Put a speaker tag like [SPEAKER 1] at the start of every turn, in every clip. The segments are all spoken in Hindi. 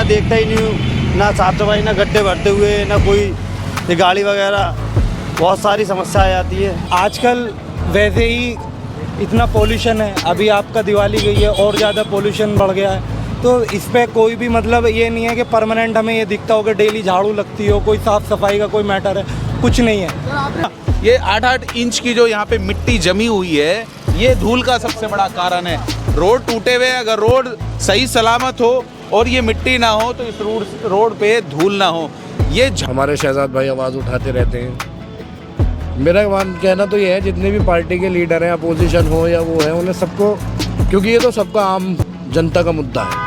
[SPEAKER 1] देखता ही नहीं हूँ, ना साफ सफाई, ना गड्ढे भरते हुए, ना कोई ये गाड़ी वगैरह, बहुत सारी समस्या आ जाती है।
[SPEAKER 2] आजकल वैसे ही इतना पोल्यूशन है, अभी आपका दिवाली गई है और ज़्यादा पोल्यूशन बढ़ गया है, तो इस पे कोई भी मतलब ये नहीं है कि परमानेंट हमें ये दिखता हो कि डेली झाड़ू लगती हो, कोई साफ़ सफाई का कोई मैटर है, कुछ नहीं है।
[SPEAKER 3] ये 8-8 इंच की जो यहाँ पे मिट्टी जमी हुई है, ये धूल का सबसे बड़ा कारण है। रोड टूटे हुए, अगर रोड सही सलामत हो और ये मिट्टी ना हो तो इस रोड पे धूल ना हो। ये
[SPEAKER 4] हमारे शहजाद भाई आवाज़ उठाते रहते हैं। मेरा कहना तो ये है, जितने भी पार्टी के लीडर हैं, अपोजिशन हो या वो है, उन्हें सबको, क्योंकि ये तो सबका आम जनता का मुद्दा है,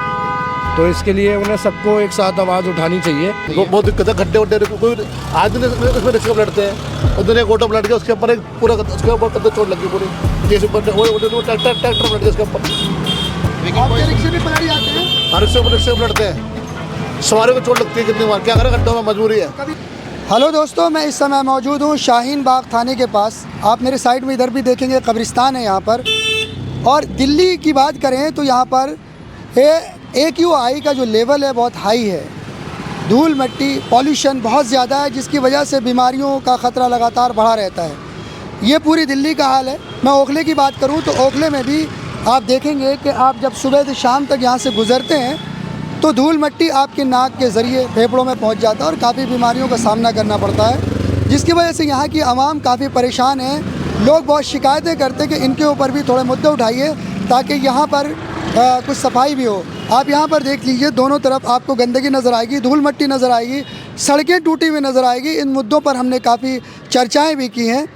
[SPEAKER 4] तो इसके लिए उन्हें सबको एक साथ आवाज़ उठानी चाहिए।
[SPEAKER 5] बहुत दिक्कत है, गड्ढे वड्ढे कोई आदमी इसमें रिक्शा पलटते हैं और दिन एक ऑटो पलट गया, उसके ऊपर एक पूरा उसके ऊपर कदम चोट लगी पूरी, जैसे ट्रैक्टर पलट गया उसके ऊपर।
[SPEAKER 6] रिक्शे भी पलट जाते हैं,
[SPEAKER 5] हर रिक्शे पलटते हैं, सवारियों को चोट लगती है कितनी बार, क्या करें, गड्ढों में मजबूरी है।
[SPEAKER 6] हेलो दोस्तों, मैं इस समय मौजूद हूँ शाहीन बाग थाने के पास। आप मेरे साइड में इधर भी देखेंगे कब्रिस्तान है यहाँ पर। और दिल्ली की बात करें तो यहाँ पर AQI का जो लेवल है बहुत हाई है। धूल मिट्टी पॉल्यूशन बहुत ज़्यादा है, जिसकी वजह से बीमारियों का ख़तरा लगातार बढ़ा रहता है। ये पूरी दिल्ली का हाल है। मैं ओखले की बात करूँ तो ओखले में भी आप देखेंगे कि आप जब सुबह से शाम तक यहाँ से गुज़रते हैं तो धूल मिट्टी आपके नाक के ज़रिए फेफड़ों में पहुँच जाता है और काफ़ी बीमारियों का सामना करना पड़ता है, जिसकी वजह से यहाँ की आवाम काफ़ी परेशान है। लोग बहुत शिकायतें करते हैं कि इनके ऊपर भी थोड़े मुद्दे उठाइए ताकि यहाँ पर कुछ सफाई भी हो। आप यहाँ पर देख लीजिए, दोनों तरफ आपको गंदगी नज़र आएगी, धूल मिट्टी नज़र आएगी, सड़कें टूटी हुई नज़र आएगी। इन मुद्दों पर हमने काफ़ी चर्चाएँ भी की हैं।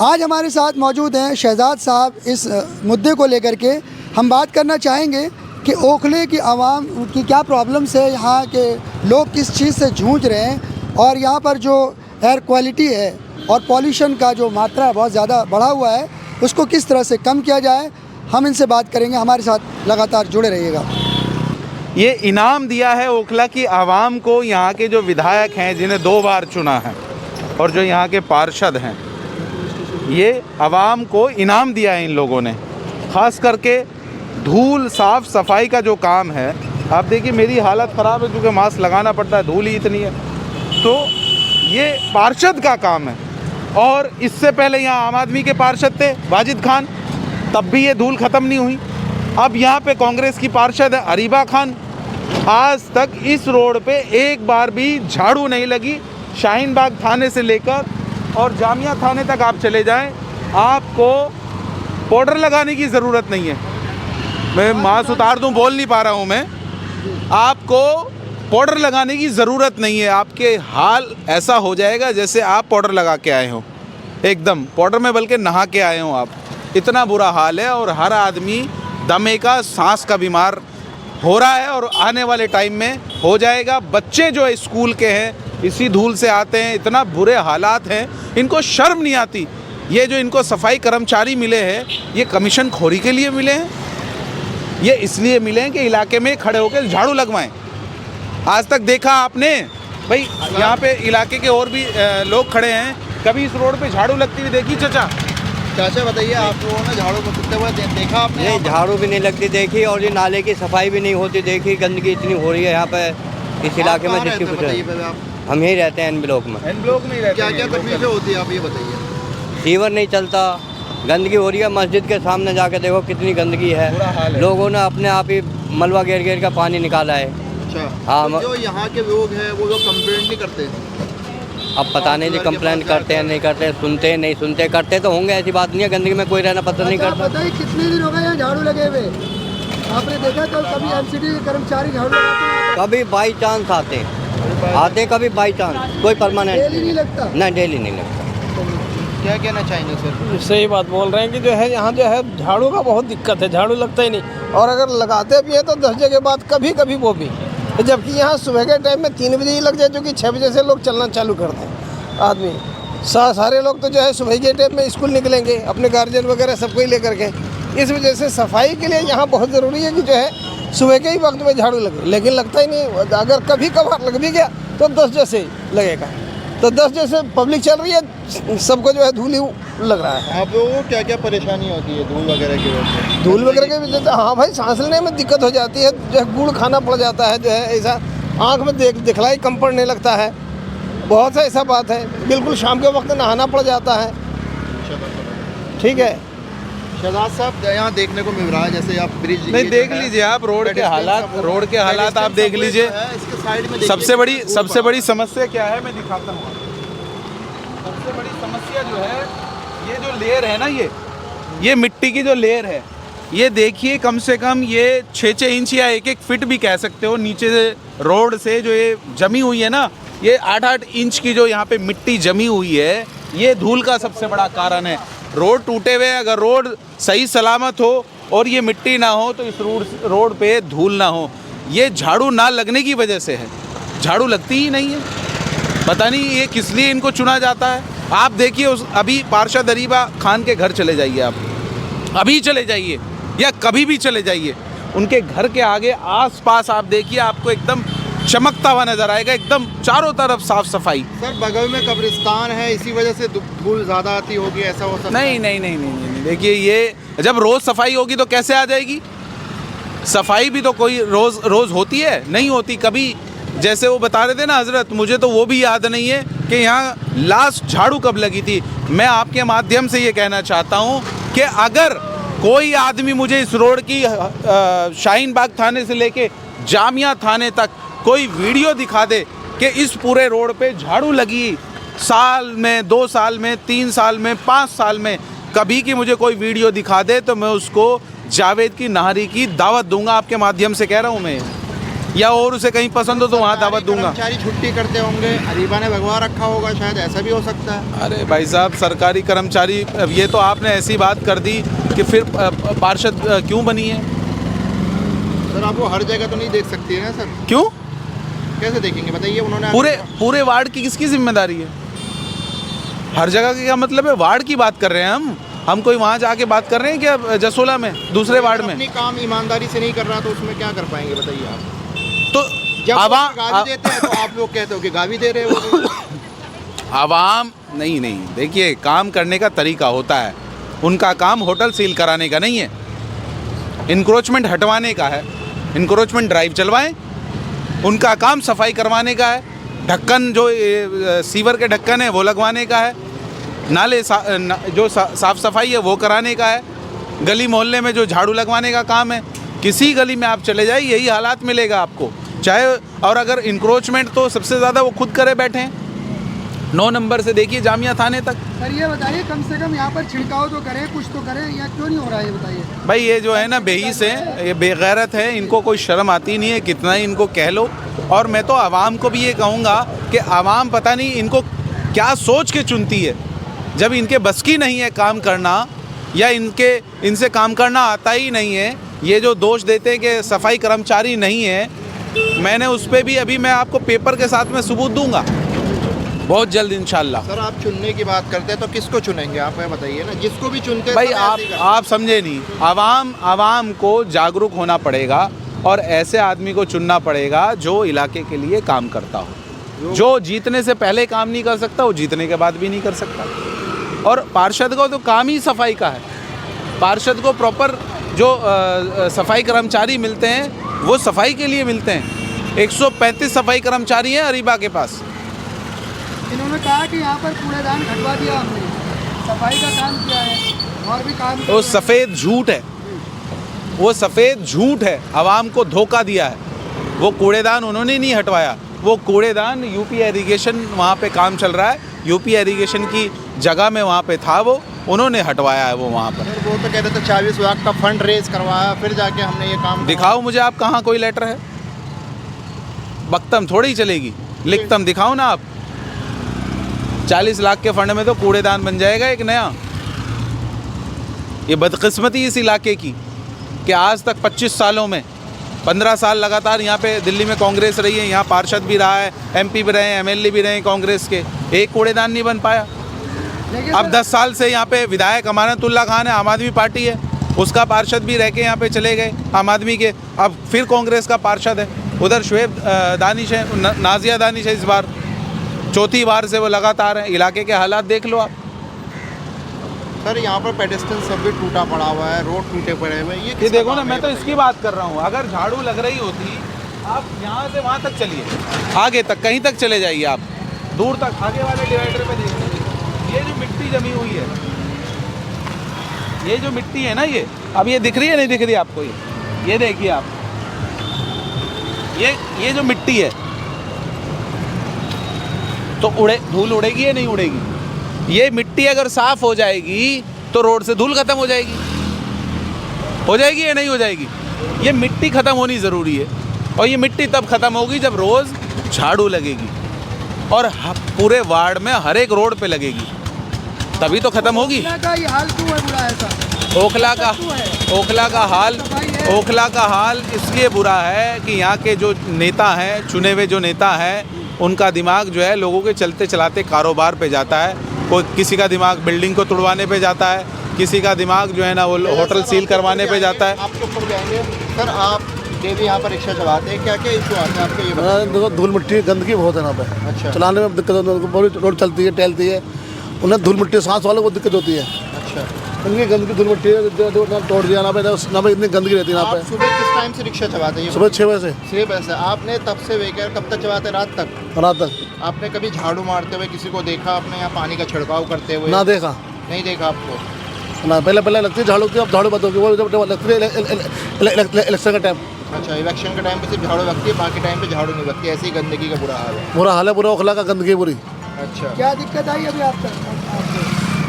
[SPEAKER 6] आज हमारे साथ मौजूद हैं शहजाद साहब। इस मुद्दे को लेकर के हम बात करना चाहेंगे कि ओखले की आवाम की क्या प्रॉब्लम्स है, यहाँ के लोग किस चीज़ से जूझ रहे हैं और यहाँ पर जो एयर क्वालिटी है और पॉल्यूशन का जो मात्रा है बहुत ज़्यादा बढ़ा हुआ है, उसको किस तरह से कम किया जाए। हम इनसे बात करेंगे, हमारे साथ लगातार जुड़े रहिएगा।
[SPEAKER 3] ये इनाम दिया है ओखला की आवाम को, यहाँ के जो विधायक हैं जिन्हें 2 बार चुना है और जो यहाँ के पार्षद हैं, ये आवाम को इनाम दिया है इन लोगों ने। ख़ास करके धूल साफ़ सफाई का जो काम है, आप देखिए मेरी हालत ख़राब है क्योंकि मास्क लगाना पड़ता है, धूल ही इतनी है। तो ये पार्षद का काम है। और इससे पहले यहाँ आम आदमी के पार्षद थे वाजिद खान, तब भी ये धूल ख़त्म नहीं हुई। अब यहाँ पे कांग्रेस की पार्षद है अरीबा खान, आज तक इस रोड पे एक बार भी झाड़ू नहीं लगी। शाहीन बाग थाने से लेकर और जामिया थाने तक आप चले जाएं, आपको पाउडर लगाने की ज़रूरत नहीं है। मैं मास्क उतार दूं, बोल नहीं पा रहा हूं मैं। आपको पाउडर लगाने की ज़रूरत नहीं है। आपके हाल ऐसा हो जाएगा जैसे आप पाउडर लगा के आए हो, एकदम पाउडर में बल्कि नहा के आए हो आप। इतना बुरा हाल है और हर आदमी दमे का, सांस का बीमार हो रहा है और आने वाले टाइम में हो जाएगा। बच्चे जो स्कूल के हैं इसी धूल से आते हैं, इतना बुरे हालात हैं, इनको शर्म नहीं आती। ये जो इनको सफाई कर्मचारी मिले हैं, ये कमीशन खोरी के लिए मिले हैं, ये इसलिए मिले हैं कि इलाके में खड़े होकर झाड़ू लगवाएं। आज तक देखा आपने भाई, यहाँ पे इलाके के और भी लोग खड़े हैं, कभी इस रोड पे झाड़ू लगती हुई देखी चाचा?
[SPEAKER 5] चाचा बताइए, आप लोगों ने झाड़ू कितने बार देखा आपने?
[SPEAKER 1] नहीं, झाड़ू भी नहीं लगती देखी और ये नाले की सफाई भी नहीं होती देखी। गंदगी इतनी हो रही है यहाँ पे इस इलाके में, जिसकी कुछ हम यहीं रहते हैं एन ब्लॉक में।
[SPEAKER 3] एन ब्लॉक में रहते हैं।
[SPEAKER 5] क्या तकलीफें होती है आप ये बताइए?
[SPEAKER 1] सीवर नहीं चलता, गंदगी हो रही है। मस्जिद के सामने जाके देखो कितनी गंदगी है। लोगों ने अपने आप ही मलबा घेर घेर का पानी निकाला है।
[SPEAKER 5] अच्छा,
[SPEAKER 1] हाँ,
[SPEAKER 5] तो जो यहाँ के लोग हैं वो लोग कंप्लेंट नहीं करते?
[SPEAKER 1] अब पता नहीं जी कंप्लेंट करते हैं नहीं करते, सुनते हैं नहीं सुनते, करते तो होंगे, ऐसी बात नहीं है। गंदगी में कोई रहना पसंद नहीं करता।
[SPEAKER 6] पता है कितने दिन हो गए यहाँ झाड़ू लगे हुए? आपने देखा तो कभी MCD कर्मचारी झाड़ू लगाते हैं?
[SPEAKER 1] कभी बाई चांस आते कभी बाई चांस, कोई परमानेंट
[SPEAKER 6] डेली नहीं लगता।
[SPEAKER 1] नहीं, डेली नहीं लगता।
[SPEAKER 5] क्या कहना चाहेंगे सर?
[SPEAKER 7] सही बात बोल रहे हैं कि जो है यहाँ जो है झाड़ू का बहुत दिक्कत है, झाड़ू लगता ही नहीं। और अगर लगाते भी है तो 10 जगह बाद कभी कभी वो भी, जबकि यहाँ सुबह के टाइम में 3 बजे ही लग जाए, जो कि 6 बजे से लोग चलना चालू करते हैं। आदमी सारे लोग तो जो है सुबह के टाइम में स्कूल निकलेंगे अपने गार्जियन वगैरह सबको ही लेकर के। इस वजह से सफाई के लिए यहाँ बहुत ज़रूरी है कि जो है सुबह के ही वक्त में झाड़ू लगे, लेकिन लगता ही नहीं। अगर कभी कभार लग भी गया तो 10 जैसे लगेगा। तो 10 जैसे पब्लिक चल रही है, सबको जो है धूल ही लग रहा है।
[SPEAKER 5] आप लोगों को क्या क्या परेशानी होती है धूल वगैरह की वजह से?
[SPEAKER 7] धूल वगैरह की वजह से हाँ भाई, सांस लेने में दिक्कत हो जाती है, जो है गुड़ खाना पड़ जाता है, जो है ऐसा आँख में दिखलाई कम पड़ने लगता है। बहुत सा ऐसा बात है, बिल्कुल शाम के वक्त नहाना पड़ जाता है। ठीक है,
[SPEAKER 8] शहजाद साहब यहाँ देखने को मिल रहा है, जैसे आप ब्रिज
[SPEAKER 3] नहीं देख लीजिए आप रोड के हालात आप देख लीजिए।
[SPEAKER 8] इसके साइड में
[SPEAKER 3] सबसे बड़ी समस्या क्या है मैं दिखाता हूँ। सबसे बड़ी समस्या जो है ये जो लेयर है ना, ये मिट्टी की जो लेयर है, ये देखिए कम से कम ये 6-6 इंच या 1-1 फीट भी कह सकते हो नीचे से रोड से जो ये जमी हुई है ना, ये 8-8 इंच की जो यहाँ पे मिट्टी जमी हुई है, ये धूल का सबसे बड़ा कारण है। रोड टूटे हुए, अगर रोड सही सलामत हो और ये मिट्टी ना हो तो इस रोड पे धूल ना हो। ये झाड़ू ना लगने की वजह से है, झाड़ू लगती ही नहीं है। पता नहीं ये किस लिए इनको चुना जाता है। आप देखिए अभी पार्षद अरीबा खान के घर चले जाइए, आप अभी चले जाइए या कभी भी चले जाइए, उनके घर के आगे आसपास आप देखिए, आपको एकदम चमकता हुआ नजर आएगा, एकदम चारों तरफ साफ सफाई।
[SPEAKER 8] सर बगल में कब्रिस्तान है, इसी वजह से धूल ज़्यादा आती होगी, ऐसा हो सकता है?
[SPEAKER 3] नहीं। देखिए ये जब रोज़ सफाई होगी तो कैसे आ जाएगी? सफाई भी तो कोई रोज़ होती है? नहीं होती कभी। जैसे वो बता रहे थे ना हजरत, मुझे तो वो भी याद नहीं है कि यहाँ लास्ट झाड़ू कब लगी थी। मैं आपके माध्यम से ये कहना चाहता हूँ कि अगर कोई आदमी मुझे इस रोड की शाहीन बाग थाने से लेके जामिया थाने तक कोई वीडियो दिखा दे कि इस पूरे रोड पे झाड़ू लगी, साल में, 2 साल में, 3 साल में, 5 साल में कभी की मुझे कोई वीडियो दिखा दे, तो मैं उसको जावेद की नहरी की दावत दूंगा। आपके माध्यम से कह रहा हूँ मैं, या और उसे कहीं पसंद हो तो वहाँ दावत दूंगा।
[SPEAKER 8] कर्मचारी छुट्टी करते होंगे, अरीबा ने भगवा रखा होगा, शायद ऐसा भी हो सकता है।
[SPEAKER 3] अरे भाई साहब, सरकारी कर्मचारी, ये तो आपने ऐसी बात कर दी कि फिर पार्षद क्यों बनी है?
[SPEAKER 8] सर आप वो हर जगह तो नहीं देख सकती है ना सर?
[SPEAKER 3] क्यों
[SPEAKER 8] कैसे देखेंगे बताइए? उन्होंने
[SPEAKER 3] पूरे वार्ड की किसकी जिम्मेदारी है? हर जगह की क्या मतलब है? वार्ड की बात कर रहे हैं हम कोई वहाँ जाके बात कर रहे हैं क्या जसोला में, दूसरे वार्ड में?
[SPEAKER 8] अपनी काम ईमानदारी से नहीं कर रहा तो उसमें क्या कर पाएंगे बताइए आप?
[SPEAKER 3] तो
[SPEAKER 8] जब गाली देते हैं तो आप लोग कहते हो कि गाली दे रहे हो।
[SPEAKER 3] आवाम नहीं, देखिए काम करने का तरीका होता है। उनका काम होटल सील कराने का नहीं है, इंक्रोचमेंट हटवाने का है। इंक्रोचमेंट ड्राइव चलवाएं। उनका काम सफाई करवाने का है, ढक्कन जो सीवर के ढक्कन है वो लगवाने का है, नाले जो साफ़ सफाई है वो कराने का है, गली मोहल्ले में जो झाड़ू लगवाने का काम है। किसी गली में आप चले जाइए यही हालात मिलेगा आपको, चाहे। और अगर इंक्रोचमेंट तो सबसे ज़्यादा वो खुद करे बैठे हैं। 9 नंबर से देखिए जामिया थाने तक।
[SPEAKER 6] सर ये बताइए, कम से कम यहाँ पर छिड़काव तो करें, कुछ तो करें, या क्यों नहीं हो रहा है ये बताइए?
[SPEAKER 3] भाई ये जो है ना बेईस है, ये बेगैरत है, इनको कोई शर्म आती नहीं है, कितना ही इनको कह लो। और मैं तो आवाम को भी ये कहूँगा कि आवाम पता नहीं इनको क्या सोच के चुनती है, जब इनके बस की नहीं है काम करना, या इनसे काम करना आता ही नहीं है। ये जो दोष देते हैं कि सफाई कर्मचारी नहीं है, मैंने उस पर भी अभी मैं आपको पेपर के साथ में सबूत दूंगा बहुत जल्द इंशाल्लाह।
[SPEAKER 8] सर आप चुनने की बात करते हैं तो किसको चुनेंगे आप बताइए ना? जिसको भी चुनते
[SPEAKER 3] भाई आप समझे नहीं, आवाम को जागरूक होना पड़ेगा और ऐसे आदमी को चुनना पड़ेगा जो इलाके के लिए काम करता हो। जो जीतने से पहले काम नहीं कर सकता वो जीतने के बाद भी नहीं कर सकता। और पार्षद को तो काम ही सफाई का है। पार्षद को प्रॉपर जो सफाई कर्मचारी मिलते हैं वो सफाई के लिए मिलते हैं। 135 सफाई कर्मचारी हैं अरीबा के पास।
[SPEAKER 6] इन्होंने कहा कि यहाँ पर कूड़ेदान हटवा दिया हमने, सफाई का काम किया है और भी काम।
[SPEAKER 3] वो सफ़ेद झूठ है, वो सफ़ेद झूठ है। आवाम को धोखा दिया है। वो कूड़ेदान उन्होंने नहीं हटवाया, वो कूड़ेदान यूपी एरीगेशन वहाँ पे काम चल रहा है, यूपी एरीगेशन की जगह में वहाँ पे था, वो उन्होंने हटवाया है वो वहाँ पर।
[SPEAKER 8] वो तो कहते थे 24 लाख का फंड रेज करवाया, फिर जाके हमने ये काम।
[SPEAKER 3] दिखाओ मुझे आप कहाँ कोई लेटर है। बख्तम थोड़ी चलेगी, लिखतम दिखाओ ना आप। 40 लाख के फंड में तो कूड़ेदान बन जाएगा एक नया। ये बदकिस्मती इस इलाके की कि आज तक 25 सालों में 15 साल लगातार यहाँ पे दिल्ली में कांग्रेस रही है, यहाँ पार्षद भी रहा है, एमपी भी रहे हैं, एमएलए भी रहे हैं कांग्रेस के, एक कूड़ेदान नहीं बन पाया। अब 10 साल से यहाँ पे विधायक अमानतुल्लाह खान है, आम आदमी पार्टी है, उसका पार्षद भी रह के यहाँ पे चले गए आम आदमी के, अब फिर कांग्रेस का पार्षद है। उधर शुएब दानिश है, नाजिया दानिश है, इस बार चौथी बार से वो लगातार हैं। इलाके के हालात देख लो आप।
[SPEAKER 8] सर यहाँ पर पेडेस्ट्रियन सब भी टूटा पड़ा हुआ है, रोड टूटे पड़े हुए हैं। ये
[SPEAKER 3] देखो ना, मैं तो इसकी बात कर रहा हूँ। अगर झाड़ू लग रही होती आप यहाँ से वहाँ तक चलिए, आगे तक, कहीं तक चले जाइए आप, दूर तक, आगे वाले डिवाइडर पे देखिए। ये जो मिट्टी जमी हुई है, ये जो मिट्टी है ना, ये अब ये दिख रही है नहीं दिख रही आपको? ये देखिए आप, ये जो मिट्टी है, तो धूल उड़ेगी या नहीं उड़ेगी? ये मिट्टी अगर साफ हो जाएगी तो रोड से धूल खत्म हो जाएगी या नहीं हो जाएगी? ये मिट्टी खत्म होनी ज़रूरी है, और ये मिट्टी तब खत्म होगी जब रोज़ झाड़ू लगेगी, और पूरे वार्ड में हर एक रोड पे लगेगी, तभी तो खत्म होगी।
[SPEAKER 6] ये हाल क्यों है बुरा ऐसा?
[SPEAKER 3] ओखला का हाल इसलिए बुरा है कि यहाँ के जो नेता हैं, चुने हुए जो नेता हैं, उनका दिमाग जो है लोगों के चलते चलाते कारोबार पे जाता है। कोई किसी का दिमाग बिल्डिंग को तुड़वाने पे जाता है, किसी का दिमाग जो है ना वो होटल सील करवाने पे जाता है।
[SPEAKER 8] आपके ऊपर जाएंगे सर, आप डेली यहाँ पर रिक्शा चलाते हैं, क्या क्या इशू आते हैं आपको ये बताइए?
[SPEAKER 5] देखो धूल मिट्टी गंदगी बहुत है यहाँ पे।
[SPEAKER 8] अच्छा।
[SPEAKER 5] चलाने में दिक्कत होती है, पूरी रोड चलती है, टहलती है, उन्हें धूल मिट्टी सांस वालों को दिक्कत होती है।
[SPEAKER 8] अच्छा।
[SPEAKER 5] इनकी गंदगी धूल मिट्टी तोड़ दिया ना पे इतनी गंदगी रहती है यहाँ
[SPEAKER 8] आप
[SPEAKER 5] पे।
[SPEAKER 8] सुबह किस टाइम से रिक्शा चलाते हैं?
[SPEAKER 5] सुबह 6 बजे से।
[SPEAKER 8] 6 बजे से। आपने तब से लेकर कब तक चलाते? रात तक?
[SPEAKER 5] रात तक।
[SPEAKER 8] आपने कभी झाड़ू मारते हुए किसी को देखा? आपने यहाँ पानी का छिड़काव करते हुए?
[SPEAKER 5] ना देखा।
[SPEAKER 8] नहीं देखा आपको?
[SPEAKER 5] ना, पहले लगती है झाड़ू की, अब झाड़ू बंद होगी, वो जब लगती है इलेक्शन का टाइम।
[SPEAKER 8] अच्छा, इलेक्शन के टाइम पे सिर्फ झाड़ू लगती है, बाकी टाइम पे झाड़ू नहीं लगती, ऐसी गंदगी का बुरा हाल है।
[SPEAKER 5] बुरा हाल है, पूरा ओखला का गंदगी पूरी।
[SPEAKER 8] अच्छा।
[SPEAKER 6] क्या दिक्कत आई अभी आप तक?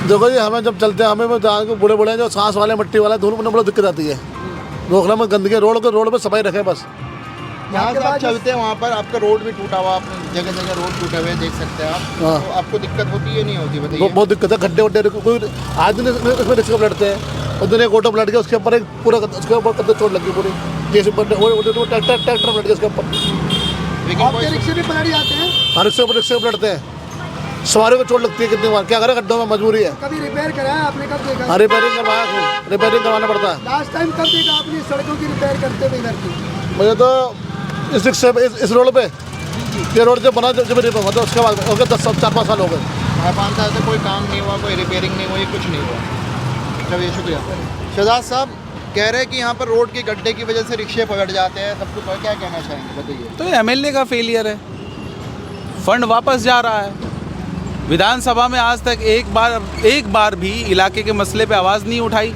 [SPEAKER 5] देखो जी, हमें जब चलते हैं, हमें बूढ़े हैं जो सांस वाले, मिट्टी वाले, धूल में बड़ा दिक्कत आती है। ओखला में गंदगी, रोड पे सफाई रखे बस।
[SPEAKER 8] यहाँ से आप चलते हैं, वहाँ पर आपका रोड भी टूटा हुआ, आपने जगह जगह रोड टूटे हुए देख सकते हैं आप।
[SPEAKER 5] हाँ।
[SPEAKER 8] तो आपको दिक्कत होती है नहीं होती बताइए?
[SPEAKER 5] बहुत दिक्कत है, गड्ढे वड्ढे, कोई आज दिन इसमें रिक्शा पलटते हैं, और दिन एक ऑटो पलट गया, उसके ऊपर एक पूरा उसके ऊपर कद्दू चोट लगी पूरी, जैसे ट्रैक्टर पलट गया उसके ऊपर।
[SPEAKER 8] लेकिन
[SPEAKER 6] आपके रिक्शे भी पलट जाते हैं?
[SPEAKER 5] हर रिक्शे पलटते हैं, सवारी को चोट लगती है कितनी बार, क्या करें, गड्ढों में मजबूरी है।
[SPEAKER 6] कभी रिपेयर कराया आपने? कब देखा?
[SPEAKER 5] हाँ, रिपेयरिंग करवाना पड़ता है।
[SPEAKER 6] लास्ट टाइम कब देखा आपने सड़कों की रिपेयर करते हुए इधर की?
[SPEAKER 5] मुझे तो इस रिक्शे इस रोड पे, ये रोड जब बना जब मतलब उसके बाद हो गया 4-5 साल हो गए।
[SPEAKER 8] 5 साल से कोई काम नहीं हुआ, कोई रिपेयरिंग नहीं हुई, कुछ नहीं हुआ। चलिए शुक्रिया। शहजाद साहब कह रहे हैं कि यहाँ पर रोड के गड्ढे की वजह से रिक्शे पलट जाते हैं, सब कुछ, क्या कहना चाहेंगे बताइए?
[SPEAKER 3] तो एमएलए का फेलियर है, फंड वापस जा रहा है। विधानसभा में आज तक एक बार भी इलाके के मसले पे आवाज़ नहीं उठाई,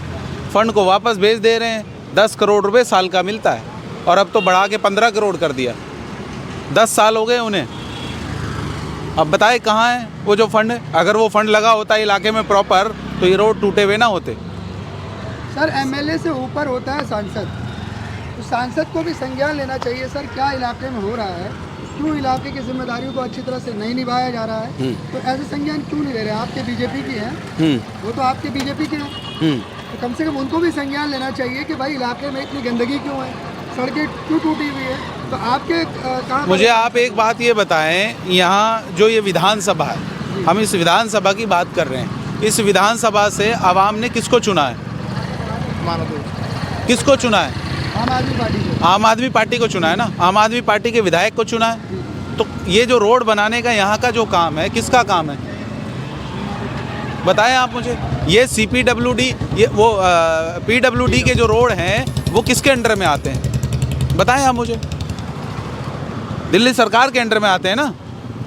[SPEAKER 3] फंड को वापस भेज दे रहे हैं। 10 करोड़ रुपए साल का मिलता है, और अब तो बढ़ा के 15 करोड़ कर दिया। 10 साल हो गए उन्हें। अब बताए कहाँ है वो जो फंड है? अगर वो फंड लगा होता इलाके में प्रॉपर, तो ये रोड टूटे हुए ना होते।
[SPEAKER 6] सर, एमएलए से ऊपर होता है सांसद, तो सांसद को भी संज्ञान लेना चाहिए सर, क्या इलाके में हो रहा है, क्यों इलाके की जिम्मेदारियों को अच्छी तरह से नहीं निभाया जा रहा है, तो ऐसे संज्ञान क्यों नहीं ले रहे? आपके बीजेपी की हैं, वो तो आपके बीजेपी के हैं, तो कम से कम उनको भी संज्ञान लेना चाहिए कि भाई इलाके में इतनी गंदगी क्यों है, सड़कें क्यों टूटी हुई है। तो आपके कहाँ?
[SPEAKER 3] मुझे आप एक बात ये बताएं, यहाँ जो ये विधानसभा है, हम इस विधानसभा की बात कर रहे हैं, इस विधानसभा से आवाम ने किसको चुना है? किसको चुना है?
[SPEAKER 6] आम आदमी पार्टी को।
[SPEAKER 3] आम आदमी पार्टी को चुना है ना, आम आदमी पार्टी के विधायक को चुना है। तो ये जो रोड बनाने का यहाँ का जो काम है, किसका काम है बताएं आप मुझे? ये CPWD, ये वो PWD के जो रोड हैं, वो किसके अंडर में आते हैं बताएं आप मुझे? दिल्ली सरकार के अंडर में आते हैं ना।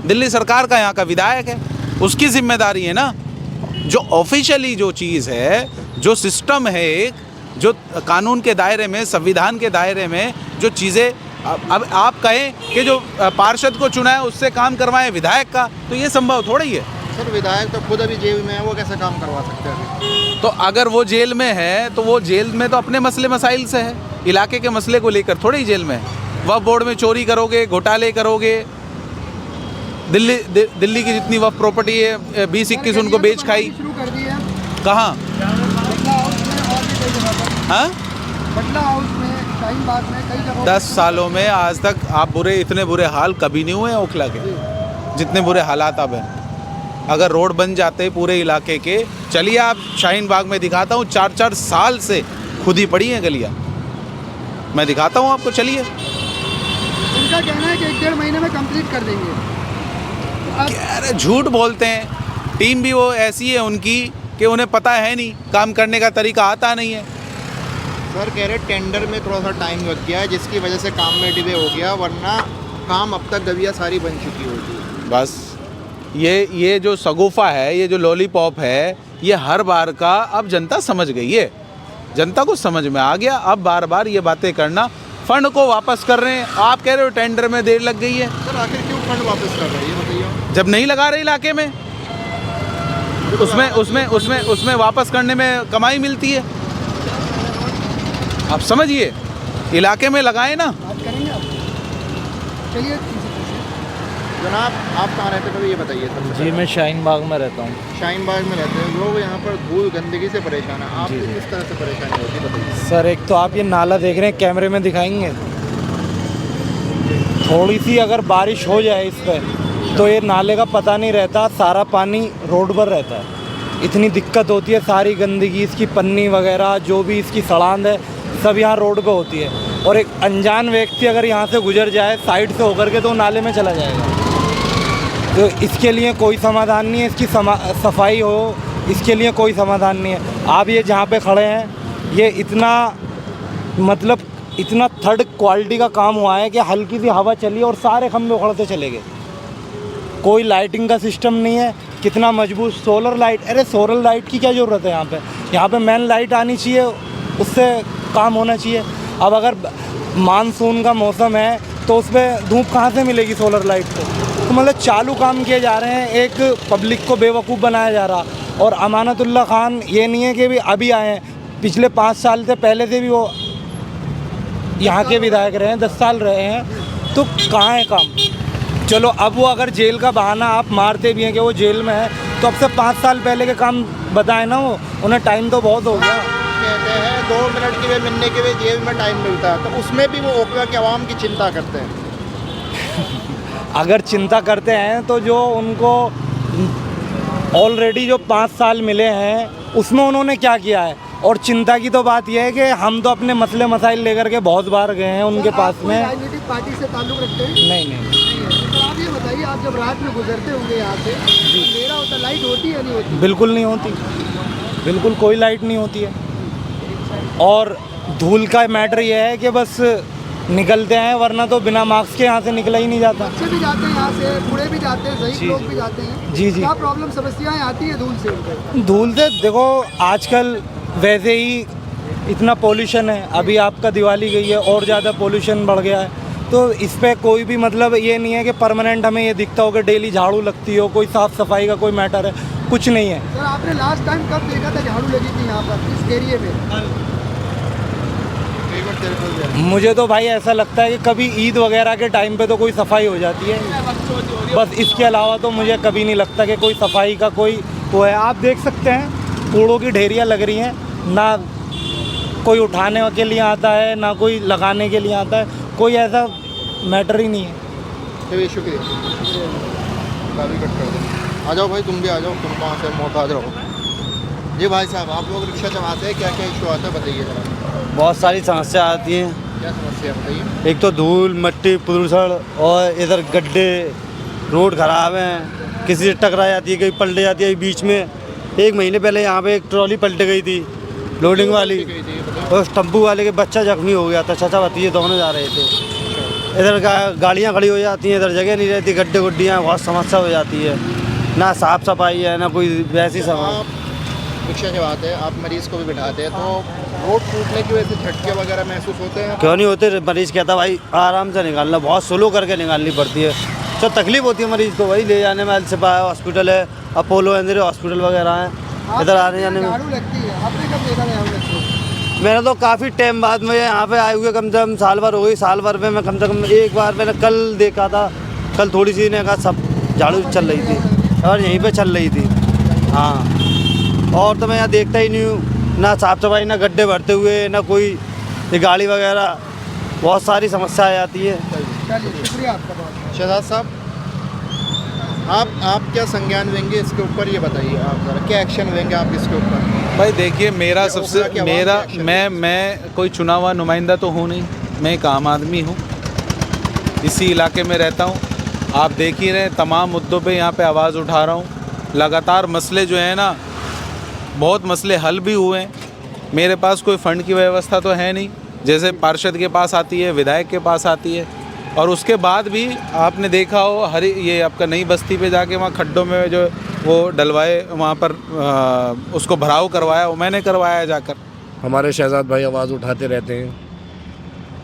[SPEAKER 3] दिल्ली सरकार का यहाँ का विधायक है, उसकी जिम्मेदारी है ना। जो ऑफिशियली जो चीज़ है, जो सिस्टम है, एक जो कानून के दायरे में, संविधान के दायरे में जो चीज़ें, अब आप कहें कि जो पार्षद को चुना है उससे काम करवाएं विधायक का, तो ये संभव थोड़ा ही है।
[SPEAKER 8] सर, विधायक तो खुद अभी जेल में है, वो कैसे काम करवा सकते हैं?
[SPEAKER 3] तो अगर वो जेल में है, तो वो जेल में तो अपने मसले मसाइल से है, इलाके के मसले को लेकर थोड़ी जेल में है। वक्फ बोर्ड में चोरी करोगे, घोटाले करोगे, दिल्ली की जितनी वक्फ प्रॉपर्टी है 20-21 उनको बेच खाई।
[SPEAKER 6] शुरू कर दी है
[SPEAKER 3] कहाँ? हाँ,
[SPEAKER 6] बटला हाउस में, शाहीन बाग में, कई जगहों
[SPEAKER 3] 10 सालों में आज तक आप इतने बुरे हाल कभी नहीं हुए ओखला के, जितने बुरे हालात अब हैं। अगर रोड बन जाते पूरे इलाके के, चलिए आप शाहीन बाग में दिखाता हूँ, 4-4 साल से खुदी पड़ी हैं गलियाँ, मैं दिखाता हूँ आपको, चलिए।
[SPEAKER 6] उनका कहना है कि 1-1.5 महीने में कंप्लीट कर देंगे।
[SPEAKER 3] अरे झूठ बोलते हैं। टीम भी वो ऐसी है उनकी कि उन्हें पता है नहीं, काम करने का तरीका आता नहीं है।
[SPEAKER 8] सर कह रहे टेंडर में थोड़ा सा टाइम लग गया है जिसकी वजह से काम में डिले हो गया, वरना काम अब तक गविया सारी बन चुकी होती।
[SPEAKER 3] बस ये जो सगुफा है, ये जो लॉलीपॉप है, ये हर बार का अब जनता समझ गई है, जनता को समझ में आ गया। अब बार बार ये बातें करना, फंड को वापस कर रहे हैं। आप कह रहे हो टेंडर में देर लग गई है,
[SPEAKER 8] सर आखिर क्यों फंड वापस कर रहे हैं ये बताइए।
[SPEAKER 3] जब नहीं लगा रहे इलाके में, उसमें वापस करने में कमाई मिलती है। आप समझिए, इलाके में लगाए ना।
[SPEAKER 6] बात करेंगे आप, चलिए।
[SPEAKER 8] जनाब आप कहाँ रहते हैं कभी ये बताइए सर।
[SPEAKER 2] जी मैं शाहीन बाग में रहता हूँ।
[SPEAKER 8] शाहीन बाग में रहते हैं लोग, यहाँ पर धूल गंदगी से परेशान है, आप किस तरह से परेशानी होती है बताइए।
[SPEAKER 2] सर एक तो आप ये नाला देख रहे हैं, कैमरे में दिखाएंगे, थोड़ी सी अगर बारिश हो जाए इस पर तो ये नाले का पता नहीं रहता, सारा पानी रोड पर रहता है। इतनी दिक्कत होती है, सारी गंदगी, इसकी पन्नी वगैरह जो भी इसकी सड़ांध है सब यहाँ रोड पे होती है। और एक अनजान व्यक्ति अगर यहाँ से गुजर जाए साइड से होकर के तो नाले में चला जाएगा। तो इसके लिए कोई समाधान नहीं है, इसकी सफाई हो, इसके लिए कोई समाधान नहीं है। आप ये जहाँ पे खड़े हैं, ये इतना मतलब इतना थर्ड क्वालिटी का काम हुआ है कि हल्की सी हवा चली और सारे खंभे उखड़ते चले गए। कोई लाइटिंग का सिस्टम नहीं है। कितना मजबूत सोलर लाइट, अरे सोलर लाइट की क्या ज़रूरत है यहाँ पे मेन लाइट आनी चाहिए, उससे काम होना चाहिए। अब अगर मानसून का मौसम है तो उस पर धूप कहाँ से मिलेगी सोलर लाइट को? तो मतलब चालू काम किए जा रहे हैं, एक पब्लिक को बेवकूफ़ बनाया जा रहा। और अमानतुल्लाह खान ये नहीं है कि भी अभी आए हैं, पिछले 5 साल से पहले से भी वो यहाँ के विधायक रहे हैं, 10 साल रहे हैं, तो कहाँ है काम? चलो अब वो अगर जेल का बहाना आप मारते भी हैं कि वो जेल में है, तो अब से 5 साल पहले के काम बताएं ना, वो उन्हें टाइम तो बहुत हो गया।
[SPEAKER 8] कहते हैं 2 मिनट के लिए मिलने के लिए जेल में टाइम मिलता है, तो उसमें भी वो ओखला के आवाम की चिंता करते हैं।
[SPEAKER 2] अगर चिंता करते हैं तो जो उनको ऑलरेडी जो 5 साल मिले हैं उसमें उन्होंने क्या किया है? और चिंता की तो बात यह है कि हम तो अपने मसले मसाइल लेकर के बहुत बार गए हैं उनके पास में।
[SPEAKER 6] राजनीतिक पार्टी से ताल्लुक़ रखते हैं?
[SPEAKER 2] नहीं।
[SPEAKER 6] तो आप ये बताइए, आप जब रात में गुजरते होंगे यहाँ से, अंधेरा होता, लाइट होती है नहीं होती?
[SPEAKER 2] बिल्कुल नहीं होती, बिल्कुल कोई लाइट नहीं होती है। और धूल का मैटर ये है कि बस निकलते हैं, वरना तो बिना मास्क के यहाँ से निकला ही नहीं जाता।
[SPEAKER 6] बच्चे भी जाते हैं यहाँ से, बूढ़े भी जाते हैं, ज़ईफ़ लोग भी जाते हैं।
[SPEAKER 2] जी।
[SPEAKER 6] क्या प्रॉब्लम समस्याएं आती है धूल से?
[SPEAKER 2] धूल से देखो, आजकल वैसे ही इतना पोल्यूशन है, अभी आपका दिवाली गई है और ज़्यादा पोल्यूशन बढ़ गया है। तो इस पर कोई भी मतलब ये नहीं है कि परमानेंट हमें ये दिखता हो कि डेली झाड़ू लगती हो, कोई साफ़ सफाई का कोई मैटर है, कुछ नहीं है।
[SPEAKER 6] सर आपने लास्ट टाइम कब देखा था झाड़ू लगी थी यहाँ पर इस एरिए में? मुझे तो भाई ऐसा लगता है कि कभी ईद वगैरह के टाइम पे तो कोई सफाई हो जाती है, बस इसके अलावा तो मुझे कभी नहीं लगता कि कोई सफाई का कोई वो है। आप देख सकते हैं कूड़ों की ढेरियाँ लग रही हैं, ना कोई उठाने के लिए आता है ना कोई लगाने के लिए आता है, कोई ऐसा मैटर ही नहीं है।
[SPEAKER 8] चलिए शुक्रिया, काफ़ी कट कर दो। आ जाओ भाई, तुम भी आ जाओ, तुम कहाँ से मोहताज रहो। जी भाई साहब, आप लोग रिक्शा चलाते हैं, क्या क्या इशू आता है बताइए ज़रा।
[SPEAKER 1] बहुत सारी समस्या आती हैं।
[SPEAKER 8] क्या समस्या बताइए।
[SPEAKER 1] एक तो धूल, मिट्टी, प्रदूषण, और इधर गड्ढे, रोड खराब हैं, किसी से टकरा जाती है, कहीं पलट जाती है। बीच में 1 महीने पहले यहाँ पे एक ट्रॉली पलट गई थी, लोडिंग वाली, और टेम्पू वाले के बच्चा जख्मी हो गया था, चाचा भतीजे दोनों जा रहे थे। इधर गाड़ियाँ खड़ी हो जाती हैं, इधर जगह नहीं रहती, गड्ढे गुड्डियाँ, बहुत समस्या हो जाती है, ना साफ़ सफाई है ना कोई वैसी समस्या।
[SPEAKER 8] रिक्शा की बात है, आप मरीज़ को भी बिठाते हैं, तो रोड टूटने की वजह से झटके वगैरह महसूस होते हैं?
[SPEAKER 1] क्यों नहीं होते? मरीज़ कहता भाई आराम से निकालना, बहुत स्लो करके निकालनी पड़ती है, तो तकलीफ होती है मरीज़ को। वही ले जाने में अलसिपा है, हॉस्पिटल है, अपोलो इंदिरा हॉस्पिटल वगैरह हैं, इधर आने जाने में।
[SPEAKER 6] झाड़ू लगती है, आपने कब देखा था झाड़ू लगती है?
[SPEAKER 1] मैंने तो काफ़ी टाइम बाद में यहाँ पे आए हुए, कम से कम साल भर हो गई। साल भर में मैं कम से कम एक बार मैंने कल देखा था, कल थोड़ी सी ने कहा सब झाड़ू चल रही थी और यहीं पे चल रही थी। हाँ, और तो मैं यहाँ देखता ही नहीं हूँ, ना साफ़ सफाई, ना गड्ढे भरते हुए, ना कोई ये गाड़ी वगैरह, बहुत सारी समस्याएं आती है।
[SPEAKER 6] चलिए शुक्रिया आपका बहुत।
[SPEAKER 8] शहजाद साहब, आप क्या संज्ञान लेंगे इसके ऊपर, ये बताइए आप ज़रा, क्या एक्शन लेंगे आप इसके ऊपर?
[SPEAKER 3] भाई देखिए, मेरा
[SPEAKER 8] या
[SPEAKER 3] सबसे
[SPEAKER 8] ओखला के आवाम
[SPEAKER 3] मेरा
[SPEAKER 8] के एक्शन?
[SPEAKER 3] मैं कोई चुना हुआ नुमाइंदा तो हूँ नहीं, मैं एक आम आदमी हूँ, इसी इलाके में रहता हूँ। आप देख ही रहे, तमाम मुद्दों पे यहाँ पे आवाज़ उठा रहा हूँ। लगातार मसले जो है ना, बहुत मसले हल भी हुए हैं, मेरे पास कोई फ़ंड की व्यवस्था तो है नहीं, जैसे पार्षद के पास आती है, विधायक के पास आती है। और उसके बाद भी आपने देखा हो ये आपका नई बस्ती पे जाके वहाँ खड्डों में जो वो डलवाए, वहाँ पर उसको भराव करवाया, वो मैंने करवाया जाकर।
[SPEAKER 4] हमारे शहजाद भाई आवाज़ उठाते रहते हैं।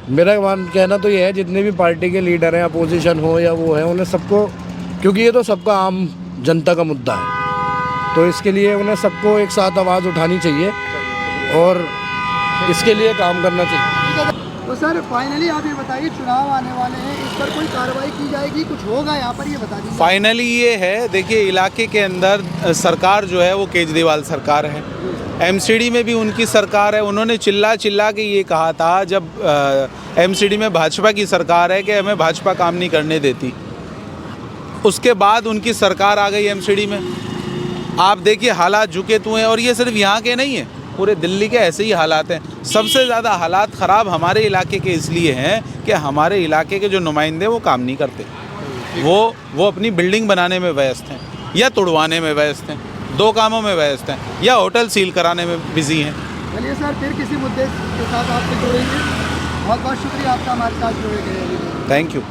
[SPEAKER 4] मेरा कहना तो ये है, जितने भी पार्टी के लीडर हैं, अपोजिशन हो या वो है, उन्हें सबको, क्योंकि ये तो सबका आम जनता का मुद्दा है, तो इसके लिए उन्हें सबको एक साथ आवाज़ उठानी चाहिए और इसके लिए काम करना चाहिए।
[SPEAKER 6] तो सर फाइनली आप ये बताइए, चुनाव आने वाले हैं, इस पर कोई कार्रवाई की जाएगी, कुछ होगा यहाँ पर, ये बता दीजिए।
[SPEAKER 3] फाइनली ये है, देखिए इलाके के अंदर सरकार जो है वो केजरीवाल सरकार है, एमसीडी में भी उनकी सरकार है। उन्होंने चिल्ला चिल्ला के ये कहा था जब एमसीडी में भाजपा की सरकार है कि हमें भाजपा काम नहीं करने देती। उसके बाद उनकी सरकार आ गई एमसीडी में। आप देखिए हालात झुके हुए हैं, और ये सिर्फ यहाँ के नहीं है, पूरे दिल्ली के ऐसे ही हालात हैं। सबसे ज़्यादा हालात ख़राब हमारे इलाके के इसलिए हैं कि हमारे इलाके के जो नुमाइंदे वो काम नहीं करते, वो अपनी बिल्डिंग बनाने में व्यस्त हैं या तुड़वाने में व्यस्त हैं, 2 कामों में व्यस्त हैं, या होटल सील कराने में बिजी हैं।
[SPEAKER 6] चलिए सर, फिर किसी मुद्दे के साथ आपसे जुड़ेंगे। बहुत बहुत शुक्रिया आपका हमारे साथ जुड़े गए।
[SPEAKER 3] Thank you.